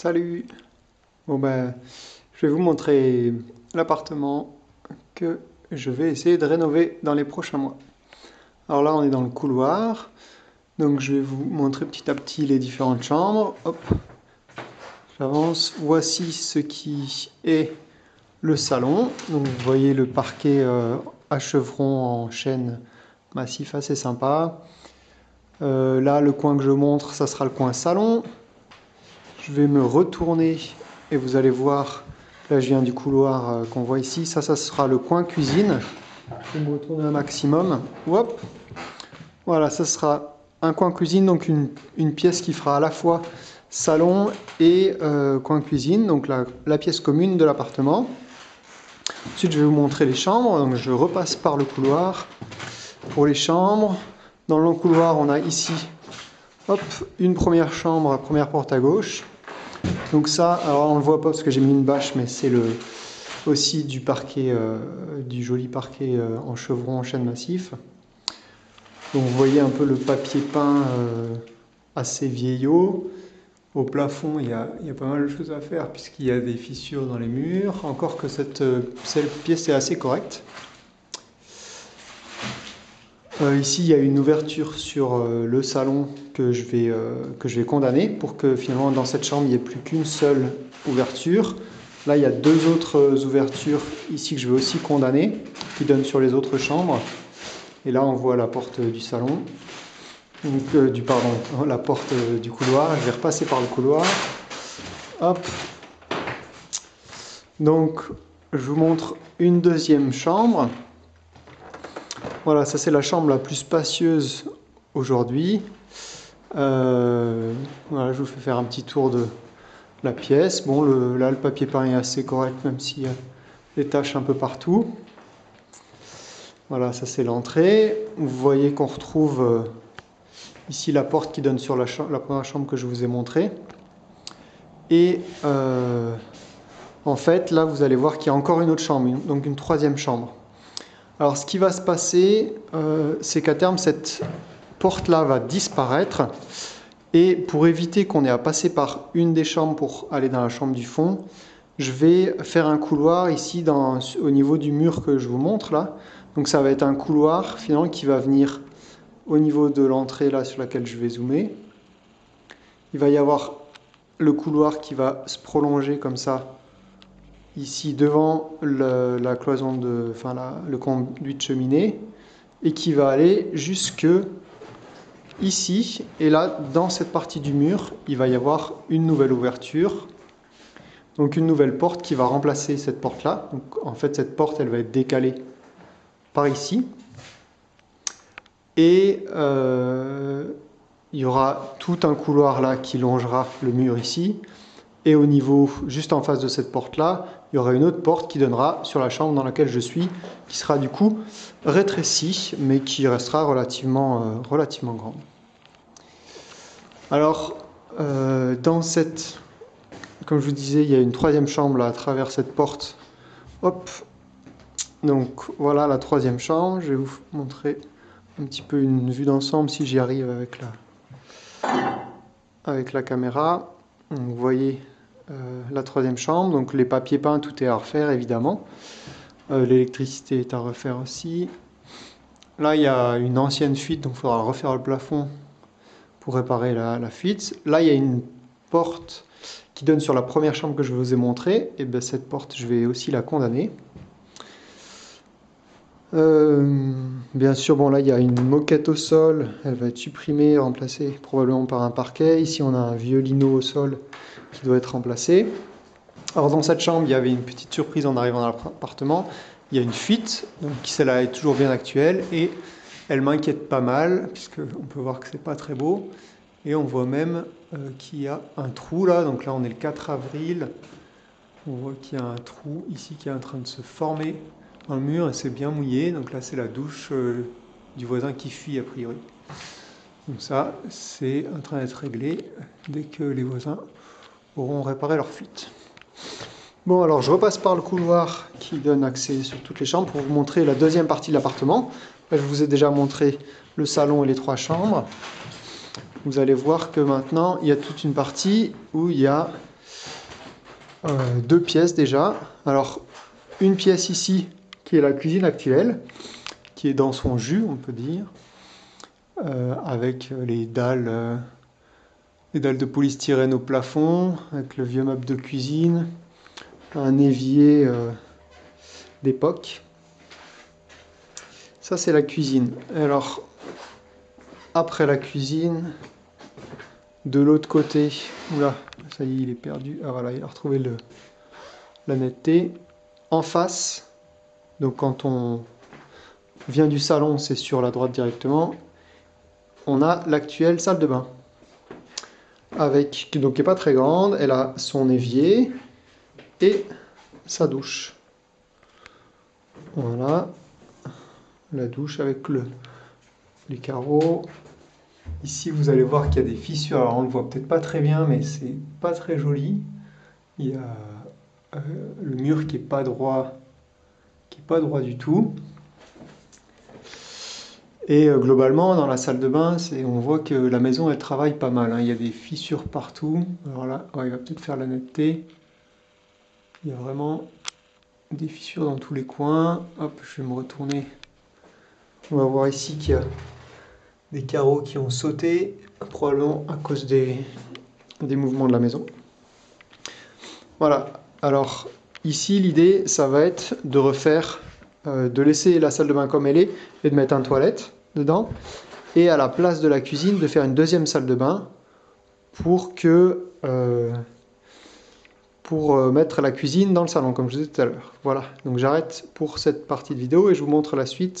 Salut! Bon ben, je vais vous montrer l'appartement que je vais essayer de rénover dans les prochains mois. Alors là, on est dans le couloir, donc je vais vous montrer petit à petit les différentes chambres. Hop, j'avance. Voici ce qui est le salon. Donc vous voyez le parquet à chevrons en chêne massif assez sympa. Là, le coin que je montre, ça sera le coin salon. Je vais me retourner et vous allez voir, là je viens du couloir qu'on voit ici, ça sera le coin cuisine. Je vais me retourner un maximum. Hop. Voilà, ça sera un coin cuisine, donc une pièce qui fera à la fois salon et coin cuisine, donc la pièce commune de l'appartement. Ensuite, je vais vous montrer les chambres. Donc, je repasse par le couloir pour les chambres. Dans le couloir, on a ici hop, une première chambre, première porte à gauche. Donc ça, alors on ne le voit pas parce que j'ai mis une bâche, mais c'est aussi du parquet, du joli parquet en chevron en chêne massif. Donc vous voyez un peu le papier peint assez vieillot. Au plafond, il y a pas mal de choses à faire puisqu'il y a des fissures dans les murs. Encore que cette pièce est assez correcte. Ici, il y a une ouverture sur le salon que je vais condamner pour que finalement dans cette chambre, il n'y ait plus qu'une seule ouverture. Là, il y a deux autres ouvertures ici que je vais aussi condamner, qui donnent sur les autres chambres. Et là, on voit la porte du salon, donc, la porte du couloir. Je vais repasser par le couloir. Hop. Donc, je vous montre une deuxième chambre. Voilà, ça c'est la chambre la plus spacieuse aujourd'hui. Voilà, je vous fais faire un petit tour de la pièce. Bon, là le papier peint est assez correct, même s'il y a des taches un peu partout. Voilà, ça c'est l'entrée. Vous voyez qu'on retrouve ici la porte qui donne sur la première chambre que je vous ai montrée. Et en fait, là vous allez voir qu'il y a encore une autre chambre, donc une troisième chambre. Alors ce qui va se passer, c'est qu'à terme, cette porte-là va disparaître. Et pour éviter qu'on ait à passer par une des chambres pour aller dans la chambre du fond, je vais faire un couloir ici au niveau du mur que je vous montre là. Donc ça va être un couloir finalement qui va venir au niveau de l'entrée là sur laquelle je vais zoomer. Il va y avoir le couloir qui va se prolonger comme ça ici devant la cloison le conduit de cheminée et qui va aller jusque ici. Et là, dans cette partie du mur, il va y avoir une nouvelle ouverture. Donc une nouvelle porte qui va remplacer cette porte-là. Donc en fait, cette porte, elle va être décalée par ici. Et il y aura tout un couloir là qui longera le mur ici. Et au niveau, juste en face de cette porte-là, il y aura une autre porte qui donnera sur la chambre dans laquelle je suis, qui sera du coup rétrécie, mais qui restera relativement grande. Alors, comme je vous disais, il y a une troisième chambre là, à travers cette porte. Hop. Donc voilà la troisième chambre. Je vais vous montrer un petit peu une vue d'ensemble si j'y arrive avec la caméra. Donc, vous voyez la troisième chambre, donc les papiers peints, tout est à refaire évidemment. L'électricité est à refaire aussi. Là, il y a une ancienne fuite, donc il faudra refaire le plafond pour réparer la fuite. Là, il y a une porte qui donne sur la première chambre que je vous ai montrée. Et bien cette porte, je vais aussi la condamner. Bien sûr, bon là, il y a une moquette au sol. Elle va être supprimée, remplacée probablement par un parquet. Ici, on a un vieux lino au sol qui doit être remplacé. Alors dans cette chambre, il y avait une petite surprise en arrivant dans l'appartement. Il y a une fuite, donc celle-là est toujours bien actuelle et elle m'inquiète pas mal puisqu'on peut voir que c'est pas très beau et on voit même qu'il y a un trou là. Donc là, on est le 4 avril. On voit qu'il y a un trou ici qui est en train de se former dans le mur et c'est bien mouillé. Donc là, c'est la douche du voisin qui fuit a priori. Donc ça, c'est en train d'être réglé dès que les voisins auront réparé leur fuite. Bon, alors je repasse par le couloir qui donne accès sur toutes les chambres pour vous montrer la deuxième partie de l'appartement. Je vous ai déjà montré le salon et les trois chambres. Vous allez voir que maintenant, il y a toute une partie où il y a deux pièces déjà. Alors, une pièce ici, qui est la cuisine actuelle, qui est dans son jus, on peut dire, avec les dalles de polystyrène au plafond, avec le vieux meuble de cuisine, un évier d'époque. Ça, c'est la cuisine. Alors, après la cuisine, de l'autre côté, oula, ça y est, il est perdu. Ah voilà, il a retrouvé la netteté. En face, donc quand on vient du salon, c'est sur la droite directement, on a l'actuelle salle de bain. Avec, donc qui n'est pas très grande, elle a son évier et sa douche. Voilà, la douche avec les carreaux. Ici, vous allez voir qu'il y a des fissures. Alors, on ne le voit peut-être pas très bien, mais c'est pas très joli. Il y a le mur qui est pas droit du tout. Et globalement, dans la salle de bain, on voit que la maison, elle travaille pas mal, hein. Il y a des fissures partout. Alors là, il va peut-être faire la netteté. Il y a vraiment des fissures dans tous les coins. Hop, je vais me retourner. On va voir ici qu'il y a des carreaux qui ont sauté, probablement à cause des mouvements de la maison. Voilà, alors ici l'idée ça va être de refaire, de laisser la salle de bain comme elle est et de mettre une toilette dedans et à la place de la cuisine de faire une deuxième salle de bain pour mettre la cuisine dans le salon comme je disais tout à l'heure. Voilà, donc j'arrête pour cette partie de vidéo et je vous montre la suite.